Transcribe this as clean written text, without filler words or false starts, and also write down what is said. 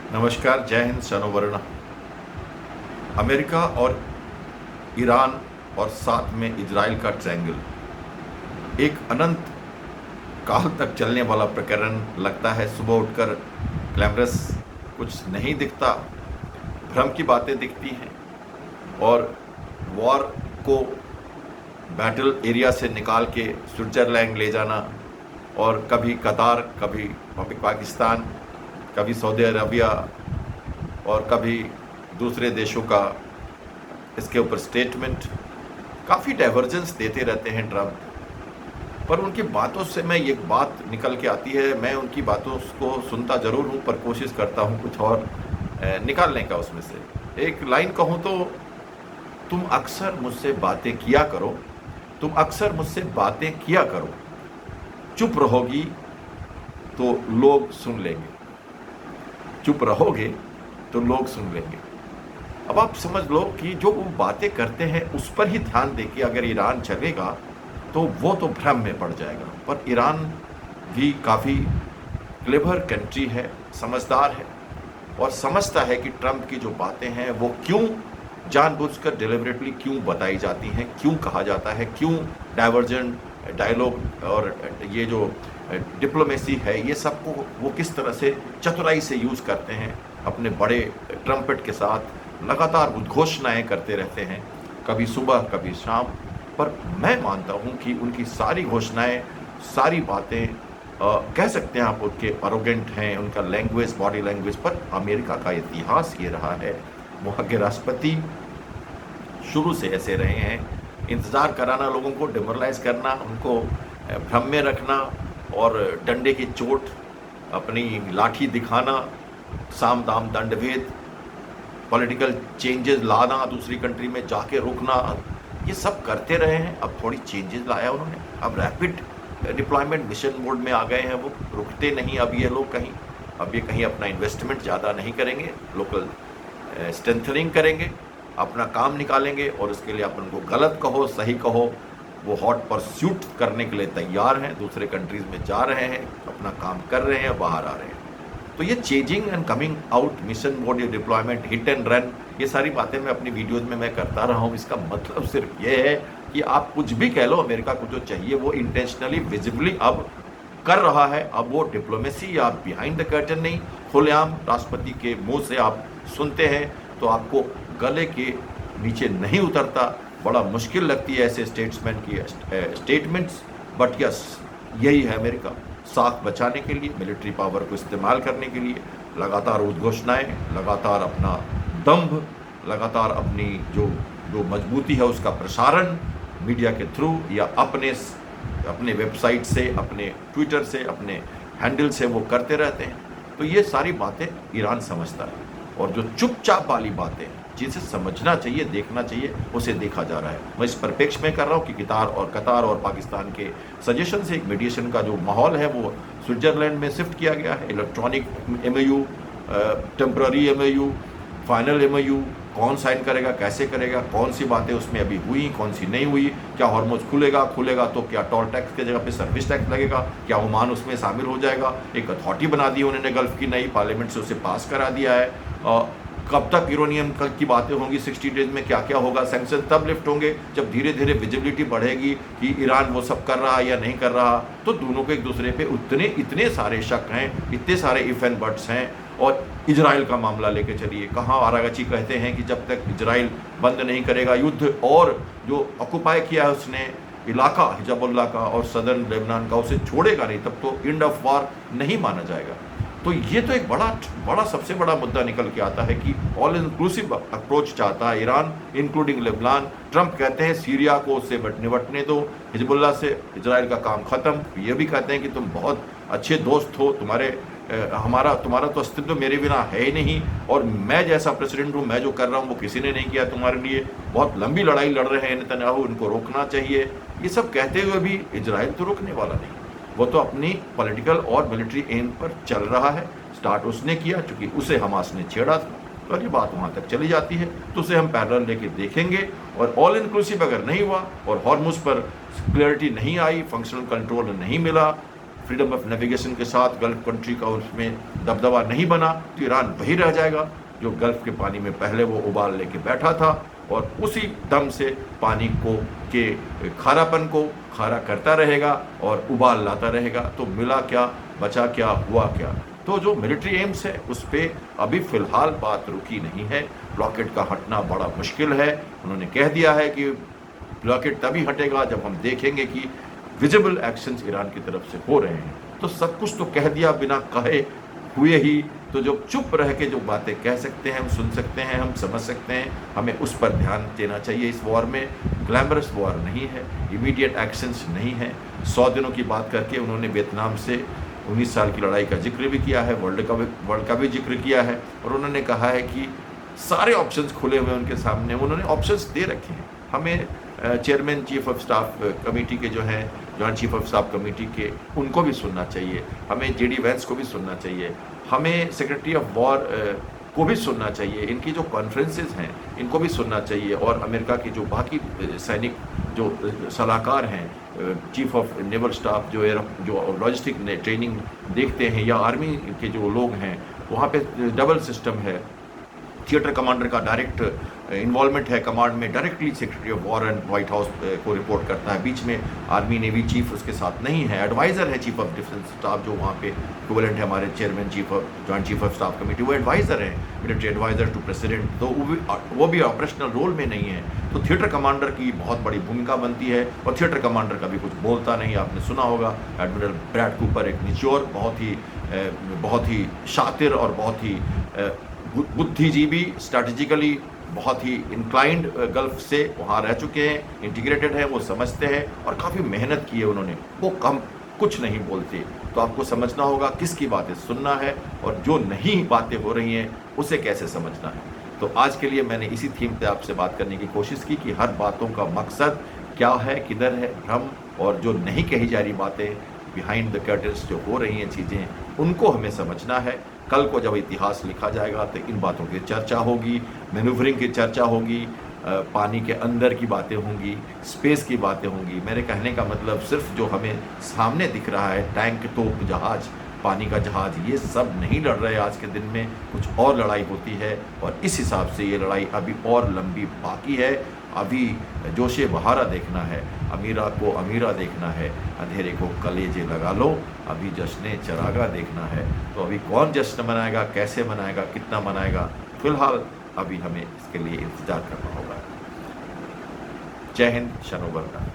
नमस्कार, जय हिंद, शनोवर्ण। अमेरिका और ईरान और साथ में इजराइल का ट्रायंगल एक अनंत काल तक चलने वाला प्रकरण लगता है। सुबह उठकर ग्लैमरस कुछ नहीं दिखता, भ्रम की बातें दिखती हैं और वॉर को बैटल एरिया से निकाल के स्विट्ज़रलैंड ले जाना और कभी कतार, कभी पाकिस्तान, कभी सऊदी अरबिया और कभी दूसरे देशों का इसके ऊपर स्टेटमेंट, काफ़ी डाइवर्जेंस देते रहते हैं ट्रम्प। पर उनकी बातों से मैं एक बात निकल के आती है, मैं उनकी बातों को सुनता ज़रूर हूँ पर कोशिश करता हूँ कुछ और निकालने का। उसमें से एक लाइन कहूँ तो, तुम अक्सर मुझसे बातें किया करो, तुम अक्सर मुझसे बातें किया करो, चुप रहोगी तो लोग सुन लेंगे, चुप रहोगे तो लोग सुन लेंगे। अब आप समझ लो कि जो वो बातें करते हैं उस पर ही ध्यान दे कि अगर ईरान चलेगा तो वो तो भ्रम में पड़ जाएगा। पर ईरान भी काफ़ी क्लेवर कंट्री है, समझदार है और समझता है कि ट्रम्प की जो बातें हैं वो क्यों जानबूझकर डिलिबरेटली क्यों बताई जाती हैं, क्यों कहा जाता है, क्यों डाइवर्जेंट डायलॉग और ये जो डिप्लोमेसी है ये सबको वो किस तरह से चतुराई से यूज़ करते हैं। अपने बड़े ट्रम्पेट के साथ लगातार उद्घोषणाएं करते रहते हैं, कभी सुबह कभी शाम। पर मैं मानता हूं कि उनकी सारी घोषणाएं, सारी बातें कह सकते हैं आप उनके अरोगेंट हैं, उनका लैंग्वेज, बॉडी लैंग्वेज। पर अमेरिका का इतिहास ये रहा है, वहाँ के राष्ट्रपति शुरू से ऐसे रहे हैं, इंतज़ार कराना, लोगों को डिमोरलाइज करना, उनको भ्रम में रखना और डंडे की चोट, अपनी लाठी दिखाना, साम दाम दंड भेद, पॉलिटिकल चेंजेस लाना, दूसरी कंट्री में जाके रुकना, ये सब करते रहे हैं। अब थोड़ी चेंजेस लाया उन्होंने, अब रैपिड डिप्लॉयमेंट मिशन मोड में आ गए हैं, वो रुकते नहीं अब ये लोग कहीं। अब ये कहीं अपना इन्वेस्टमेंट ज़्यादा नहीं करेंगे, लोकल स्ट्रेंथनिंग करेंगे, अपना काम निकालेंगे और उसके लिए अपन को गलत कहो सही कहो, वो हॉट परस्यूट करने के लिए तैयार हैं, दूसरे कंट्रीज़ में जा रहे हैं, अपना काम कर रहे हैं, बाहर आ रहे हैं। तो ये changing and coming out, mission mode, ये डिप्लॉयमेंट, हिट एंड रन, ये सारी बातें मैं अपनी वीडियोज़ में मैं करता रहा हूँ। इसका मतलब सिर्फ ये है कि आप कुछ भी कह लो, अमेरिका को जो चाहिए वो इंटेंशनली, विजिबली अब कर रहा है। अब वो डिप्लोमेसी या बिहाइंड द कर्टन नहीं, खुलेआम राष्ट्रपति के मुंह से आप सुनते हैं तो आपको गले के नीचे नहीं उतरता, बड़ा मुश्किल लगती है ऐसे स्टेट्समैन की स्टेटमेंट्स। बट यस, यही है अमेरिका, साख बचाने के लिए, मिलिट्री पावर को इस्तेमाल करने के लिए लगातार उद्घोषणाएं, लगातार अपना दंभ, लगातार अपनी जो मजबूती है उसका प्रसारण मीडिया के थ्रू या अपने वेबसाइट से, अपने ट्विटर से, अपने हैंडल से वो करते रहते हैं। तो ये सारी बातें ईरान समझता है और जो चुपचाप वाली बातें जिसे समझना चाहिए, देखना चाहिए, उसे देखा जा रहा है। मैं इस परिप्रेक्ष्य में कर रहा हूँ कि कतार और पाकिस्तान के सजेशन से एक मीडिएशन का जो माहौल है वो स्विट्ज़रलैंड में शिफ्ट किया गया है। Electronic MOU, temporary MOU, final MOU, कौन साइन करेगा, कैसे करेगा, कौन सी बातें उसमें अभी हुई, कौन सी नहीं हुई, क्या हॉर्मोज खुलेगा तो क्या टोल टैक्स की जगह पे सर्विस टैक्स लगेगा, क्या ओमान उसमें शामिल हो जाएगा। एक अथॉरिटी बना दी उन्होंने गल्फ की, नई पार्लियामेंट से उसे पास करा दिया है। कब तक यूरेनियम की बातें होंगी, 60 डेज में क्या क्या होगा, सैंक्शन तब लिफ्ट होंगे जब धीरे धीरे विजिबिलिटी बढ़ेगी कि ईरान वो सब कर रहा है या नहीं कर रहा। तो दोनों को एक दूसरे पे इतने सारे शक हैं, इतने सारे इफ एंड बट्स हैं। और इजराइल का मामला लेके चलिए, कहाँ आरागची कहते हैं कि जब तक इजराइल बंद नहीं करेगा युद्ध और जो ऑक्युपाई किया है उसने इलाका हिजबुल्लाह का और सदर्न लेबनान का, उसे छोड़ेगा नहीं, तब तो एंड ऑफ वॉर नहीं माना जाएगा। तो ये तो एक बड़ा सबसे बड़ा मुद्दा निकल के आता है कि ऑल इंक्लूसिव अप्रोच चाहता है ईरान, इंक्लूडिंग लेबनान। ट्रम्प कहते हैं सीरिया को उससे निपटने दो, हिजबुल्लाह से इजराइल का काम खत्म। ये भी कहते हैं कि तुम बहुत अच्छे दोस्त हो, तुम्हारा तो अस्तित्व मेरे बिना है ही नहीं, और मैं जैसा प्रेसिडेंट हूँ, मैं जो कर रहा हूँ वो किसी ने नहीं किया तुम्हारे लिए। बहुत लंबी लड़ाई लड़ रहे हैं नेतन्याहू, इनको रोकना चाहिए। ये सब कहते हुए भी इजराइल तो रुकने वाला नहीं, वो तो अपनी पॉलिटिकल और मिलिट्री एम पर चल रहा है। स्टार्ट उसने किया क्योंकि उसे हमास ने छेड़ा था, और ये बात वहाँ तक चली जाती है। तो उसे हम पैरेलल लेके देखेंगे, और ऑल इंक्लूसिव अगर नहीं हुआ और हॉर्मुज पर क्लियरिटी नहीं आई, फंक्शनल कंट्रोल नहीं मिला, फ्रीडम ऑफ नेविगेशन के साथ गल्फ कंट्री का उसमें दबदबा नहीं बना तो ईरान वही रह जाएगा जो गल्फ के पानी में पहले वो उबाल लेके बैठा था और उसी दम से पानी को के खारापन को खारा करता रहेगा और उबाल लाता रहेगा। तो मिला क्या, बचा क्या, हुआ क्या? तो जो मिलिट्री एम्स है उस पर अभी फ़िलहाल बात रुकी नहीं है। ब्लॉकेट का हटना बड़ा मुश्किल है। उन्होंने कह दिया है कि ब्लॉकेट तभी हटेगा जब हम देखेंगे कि विजिबल एक्शंस ईरान की तरफ से हो रहे हैं। तो सब कुछ तो कह दिया बिना कहे हुए ही, तो जो चुप रह के जो बातें कह सकते हैं, हम सुन सकते हैं, हम समझ सकते हैं, हमें उस पर ध्यान देना चाहिए। इस वॉर में ग्लैमरस वॉर नहीं है, इमीडिएट एक्शंस नहीं है। 100 दिनों की बात करके उन्होंने वियतनाम से 19 साल की लड़ाई का जिक्र भी किया है, वर्ल्ड का भी जिक्र किया है और उन्होंने कहा है कि सारे ऑप्शंस खुले हुए उनके सामने, उन्होंने ऑप्शंस दे रखे हैं। हमें chairman chief of staff committee के जो हैं, joint chief of staff committee के, उनको भी सुनना चाहिए, हमें जेडी वैंस को भी सुनना चाहिए, हमें सेक्रेटरी ऑफ वॉर को भी सुनना चाहिए, इनकी जो कॉन्फ्रेंसेस हैं इनको भी सुनना चाहिए और अमेरिका की जो बाकी सैनिक जो सलाहकार हैं, चीफ ऑफ नेवल स्टाफ जो लॉजिस्टिक ट्रेनिंग देखते हैं, या आर्मी के जो लोग हैं, वहाँ पे डबल सिस्टम है। थिएटर कमांडर का डायरेक्ट इन्वॉल्वमेंट है कमांड में, directly secretary of war and white house को रिपोर्ट करता है। बीच में आर्मी नेवी चीफ उसके साथ नहीं है। एडवाइज़र है चीफ ऑफ डिफेंस स्टाफ, जो वहाँ पे इक्विवेलेंट है हमारे chairman chief of joint chief of staff committee, वो एडवाइज़र है, मिलिट्री एडवाइज़र टू प्रेसिडेंट। तो वो भी ऑपरेशनल रोल में नहीं है। तो थिएटर कमांडर की बहुत बड़ी भूमिका बनती है और थिएटर कमांडर कभी कुछ बोलता नहीं। आपने सुना होगा एडमिरल ब्रैड कूपर, एक निचोर, बहुत ही शातिर और बहुत ही बुद्धिजीवी, स्ट्रैटेजिकली बहुत ही इंक्लाइंड गल्फ से वहाँ रह चुके हैं, इंटीग्रेटेड है, वो समझते हैं और काफ़ी मेहनत की है उन्होंने। वो कम कुछ नहीं बोलते। तो आपको समझना होगा किसकी बातें सुनना है और जो नहीं बातें हो रही हैं उसे कैसे समझना है। तो आज के लिए मैंने इसी थीम पे आपसे बात करने की कोशिश की कि हर बातों का मकसद क्या है, किधर है भ्रम, और जो नहीं कही जा रही बातें, बिहाइंड द कर्टन्स जो हो रही हैं चीज़ें, उनको हमें समझना है। कल को जब इतिहास लिखा जाएगा तो इन बातों की चर्चा होगी, मैन्यूवरिंग की चर्चा होगी, पानी के अंदर की बातें होंगी, स्पेस की बातें होंगी। मेरे कहने का मतलब सिर्फ जो हमें सामने दिख रहा है, टैंक, तोप, जहाज, पानी का जहाज, ये सब नहीं लड़ रहे आज के दिन में। कुछ और लड़ाई होती है और इस हिसाब से ये लड़ाई अभी और लंबी बाकी है। अभी जोशे बहारा देखना है, अमीरा को अमीरा देखना है, अंधेरे को कलेजे लगा लो, अभी जश्न चरागा देखना है। तो अभी कौन जश्न मनाएगा, कैसे मनाएगा, कितना मनाएगा, फिलहाल अभी हमें इसके लिए इंतज़ार करना होगा। जय हिंद, शनो बरका।